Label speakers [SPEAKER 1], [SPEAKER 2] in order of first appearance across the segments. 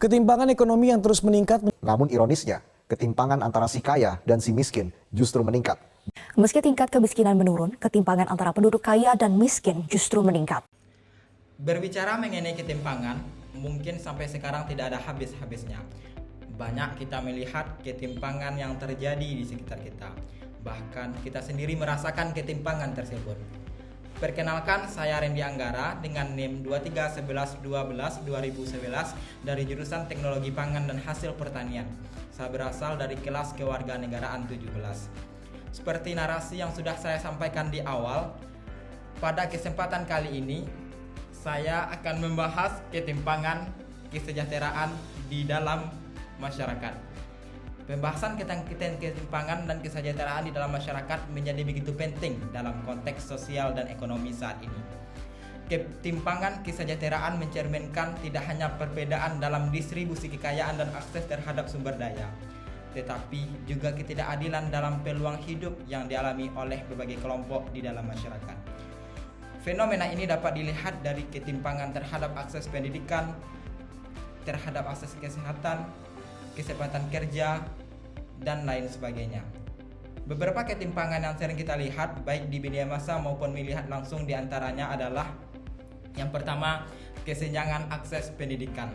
[SPEAKER 1] Ketimpangan ekonomi yang terus meningkat.
[SPEAKER 2] Namun ironisnya, ketimpangan antara si kaya dan si miskin justru meningkat.
[SPEAKER 3] Meski tingkat kemiskinan menurun, ketimpangan antara penduduk kaya dan miskin justru meningkat.
[SPEAKER 4] Berbicara mengenai ketimpangan, mungkin sampai sekarang tidak ada habis-habisnya. Banyak kita melihat ketimpangan yang terjadi di sekitar kita. Bahkan kita sendiri merasakan ketimpangan tersebut. Perkenalkan, saya Randy Anggara dengan NIM 231112-2011 dari jurusan Teknologi Pangan dan Hasil Pertanian. Saya berasal dari kelas Kewarganegaraan 17. Seperti narasi yang sudah saya sampaikan di awal, pada kesempatan kali ini saya akan membahas ketimpangan kesejahteraan di dalam masyarakat. Pembahasan tentang ketimpangan dan kesejahteraan di dalam masyarakat menjadi begitu penting dalam konteks sosial dan ekonomi saat ini. Ketimpangan kesejahteraan mencerminkan tidak hanya perbedaan dalam distribusi kekayaan dan akses terhadap sumber daya, tetapi juga ketidakadilan dalam peluang hidup yang dialami oleh berbagai kelompok di dalam masyarakat. Fenomena ini dapat dilihat dari ketimpangan terhadap akses pendidikan, terhadap akses kesehatan, kesempatan kerja, dan lain sebagainya. Beberapa ketimpangan yang sering kita lihat baik di media massa maupun melihat langsung diantaranya adalah yang pertama, kesenjangan akses pendidikan.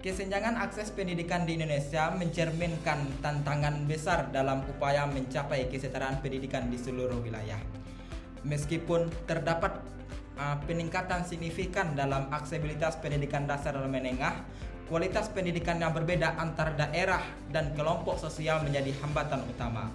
[SPEAKER 4] Kesenjangan akses pendidikan di Indonesia mencerminkan tantangan besar dalam upaya mencapai kesetaraan pendidikan di seluruh wilayah. Meskipun terdapat peningkatan signifikan dalam aksesibilitas pendidikan dasar dan menengah, kualitas pendidikan yang berbeda antar daerah dan kelompok sosial menjadi hambatan utama.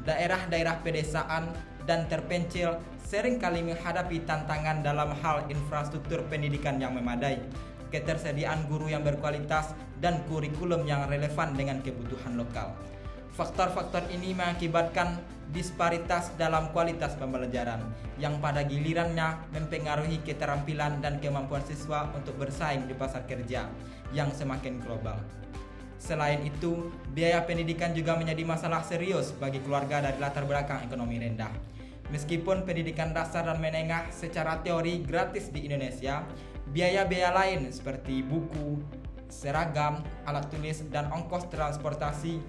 [SPEAKER 4] Daerah-daerah pedesaan dan terpencil seringkali menghadapi tantangan dalam hal infrastruktur pendidikan yang memadai, ketersediaan guru yang berkualitas, dan kurikulum yang relevan dengan kebutuhan lokal. Faktor-faktor ini mengakibatkan disparitas dalam kualitas pembelajaran yang pada gilirannya mempengaruhi keterampilan dan kemampuan siswa untuk bersaing di pasar kerja yang semakin global. Selain itu, biaya pendidikan juga menjadi masalah serius bagi keluarga dari latar belakang ekonomi rendah. Meskipun pendidikan dasar dan menengah secara teori gratis di Indonesia, biaya-biaya lain seperti buku, seragam, alat tulis, dan ongkos transportasi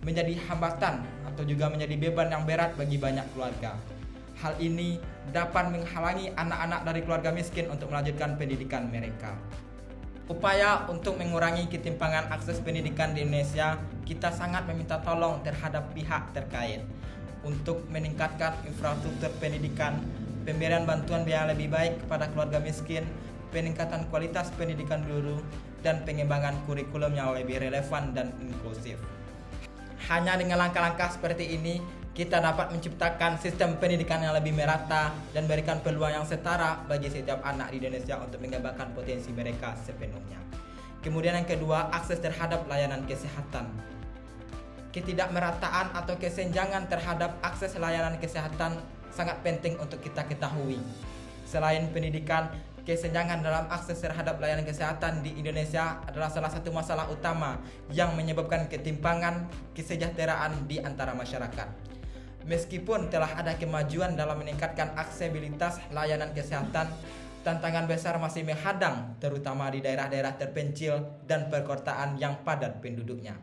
[SPEAKER 4] menjadi hambatan atau juga menjadi beban yang berat bagi banyak keluarga. Hal ini dapat menghalangi anak-anak dari keluarga miskin untuk melanjutkan pendidikan mereka. Upaya untuk mengurangi ketimpangan akses pendidikan di Indonesia, kita sangat meminta tolong terhadap pihak terkait untuk meningkatkan infrastruktur pendidikan, pemberian bantuan biaya lebih baik kepada keluarga miskin, peningkatan kualitas pendidikan guru, dan pengembangan kurikulum yang lebih relevan dan inklusif. Hanya dengan langkah-langkah seperti ini, kita dapat menciptakan sistem pendidikan yang lebih merata dan berikan peluang yang setara bagi setiap anak di Indonesia untuk mengembangkan potensi mereka sepenuhnya. Kemudian yang kedua, akses terhadap layanan kesehatan. Ketidakmerataan atau kesenjangan terhadap akses layanan kesehatan sangat penting untuk kita ketahui. Selain pendidikan, kesenjangan dalam akses terhadap layanan kesehatan di Indonesia adalah salah satu masalah utama yang menyebabkan ketimpangan kesejahteraan di antara masyarakat. Meskipun telah ada kemajuan dalam meningkatkan aksesibilitas layanan kesehatan, tantangan besar masih menghadang, terutama di daerah-daerah terpencil dan perkotaan yang padat penduduknya.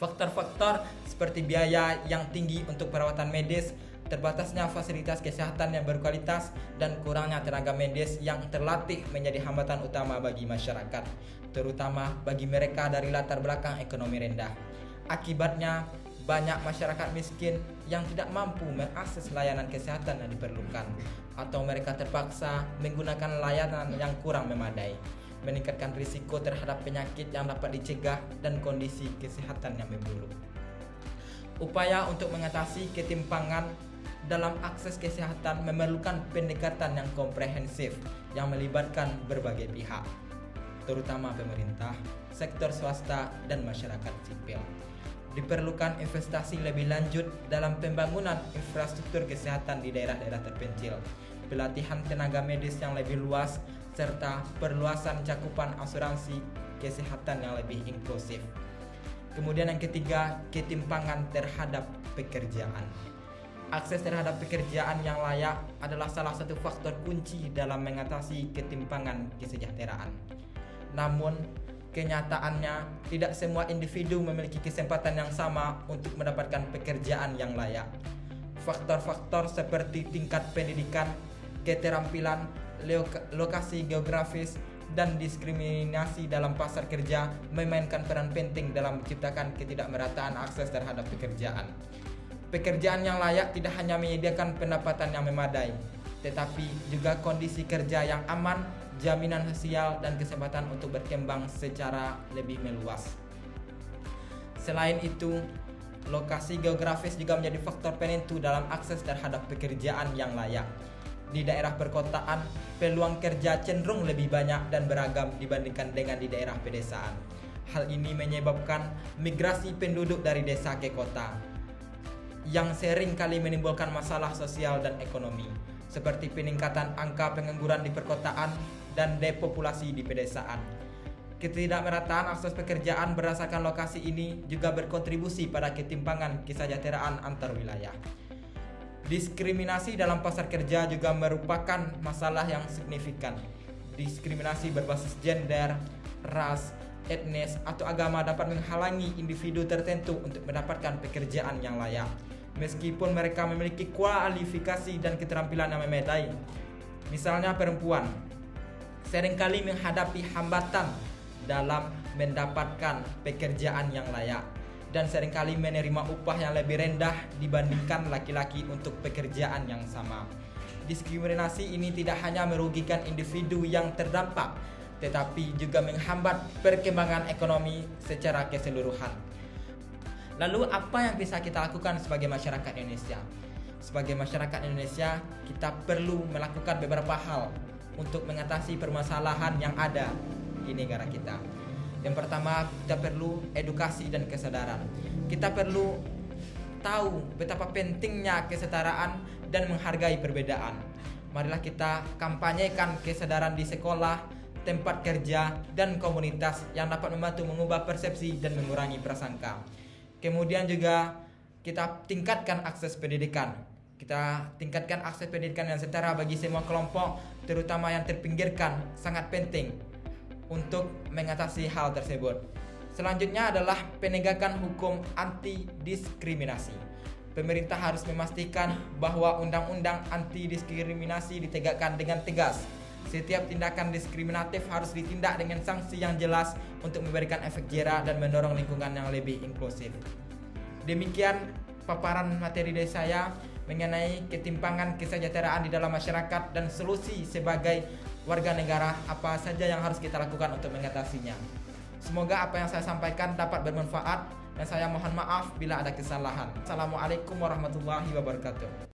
[SPEAKER 4] Faktor-faktor seperti biaya yang tinggi untuk perawatan medis, terbatasnya fasilitas kesehatan yang berkualitas, dan kurangnya tenaga medis yang terlatih menjadi hambatan utama bagi masyarakat, terutama bagi mereka dari latar belakang ekonomi rendah. Akibatnya, banyak masyarakat miskin yang tidak mampu mengakses layanan kesehatan yang diperlukan, atau mereka terpaksa menggunakan layanan yang kurang memadai, meningkatkan risiko terhadap penyakit yang dapat dicegah dan kondisi kesehatan yang memburuk. Upaya untuk mengatasi ketimpangan dalam akses kesehatan memerlukan pendekatan yang komprehensif yang melibatkan berbagai pihak, terutama pemerintah, sektor swasta, dan masyarakat sipil. Diperlukan investasi lebih lanjut dalam pembangunan infrastruktur kesehatan di daerah-daerah terpencil, pelatihan tenaga medis yang lebih luas, serta perluasan cakupan asuransi kesehatan yang lebih inklusif. Kemudian yang ketiga, ketimpangan terhadap pekerjaan. Akses terhadap pekerjaan yang layak adalah salah satu faktor kunci dalam mengatasi ketimpangan kesejahteraan. Namun, kenyataannya tidak semua individu memiliki kesempatan yang sama untuk mendapatkan pekerjaan yang layak. Faktor-faktor seperti tingkat pendidikan, keterampilan, lokasi geografis, dan diskriminasi dalam pasar kerja memainkan peran penting dalam menciptakan ketidakmerataan akses terhadap pekerjaan. Pekerjaan yang layak tidak hanya menyediakan pendapatan yang memadai, tetapi juga kondisi kerja yang aman, jaminan sosial, dan kesempatan untuk berkembang secara lebih meluas. Selain itu, lokasi geografis juga menjadi faktor penentu dalam akses terhadap pekerjaan yang layak. Di daerah perkotaan, peluang kerja cenderung lebih banyak dan beragam dibandingkan dengan di daerah pedesaan. Hal ini menyebabkan migrasi penduduk dari desa ke kota, yang sering kali menimbulkan masalah sosial dan ekonomi, seperti peningkatan angka pengangguran di perkotaan dan depopulasi di pedesaan. Ketidakmerataan akses pekerjaan berdasarkan lokasi ini juga berkontribusi pada ketimpangan kesejahteraan antar wilayah. Diskriminasi dalam pasar kerja juga merupakan masalah yang signifikan. Diskriminasi berbasis gender, ras, etnis, atau agama dapat menghalangi individu tertentu untuk mendapatkan pekerjaan yang layak, meskipun mereka memiliki kualifikasi dan keterampilan yang memadai. Misalnya perempuan seringkali menghadapi hambatan dalam mendapatkan pekerjaan yang layak dan seringkali menerima upah yang lebih rendah dibandingkan laki-laki untuk pekerjaan yang sama. Diskriminasi ini tidak hanya merugikan individu yang terdampak, tetapi juga menghambat perkembangan ekonomi secara keseluruhan. Lalu apa yang bisa kita lakukan sebagai masyarakat Indonesia? Sebagai masyarakat Indonesia, kita perlu melakukan beberapa hal untuk mengatasi permasalahan yang ada di negara kita. Yang pertama, kita perlu edukasi dan kesadaran. Kita perlu tahu betapa pentingnya kesetaraan dan menghargai perbedaan. Marilah kita kampanyekan kesadaran di sekolah, tempat kerja, dan komunitas yang dapat membantu mengubah persepsi dan mengurangi prasangka. Kemudian juga kita tingkatkan akses pendidikan. Kita tingkatkan akses pendidikan yang setara bagi semua kelompok, terutama yang terpinggirkan, sangat penting untuk mengatasi hal tersebut. Selanjutnya adalah penegakan hukum anti diskriminasi. Pemerintah harus memastikan bahwa undang-undang anti diskriminasi ditegakkan dengan tegas. Setiap tindakan diskriminatif harus ditindak dengan sanksi yang jelas untuk memberikan efek jera dan mendorong lingkungan yang lebih inklusif. Demikian paparan materi dari saya mengenai ketimpangan kesejahteraan di dalam masyarakat dan solusi sebagai warga negara apa saja yang harus kita lakukan untuk mengatasinya. Semoga apa yang saya sampaikan dapat bermanfaat dan saya mohon maaf bila ada kesalahan. Assalamualaikum warahmatullahi wabarakatuh.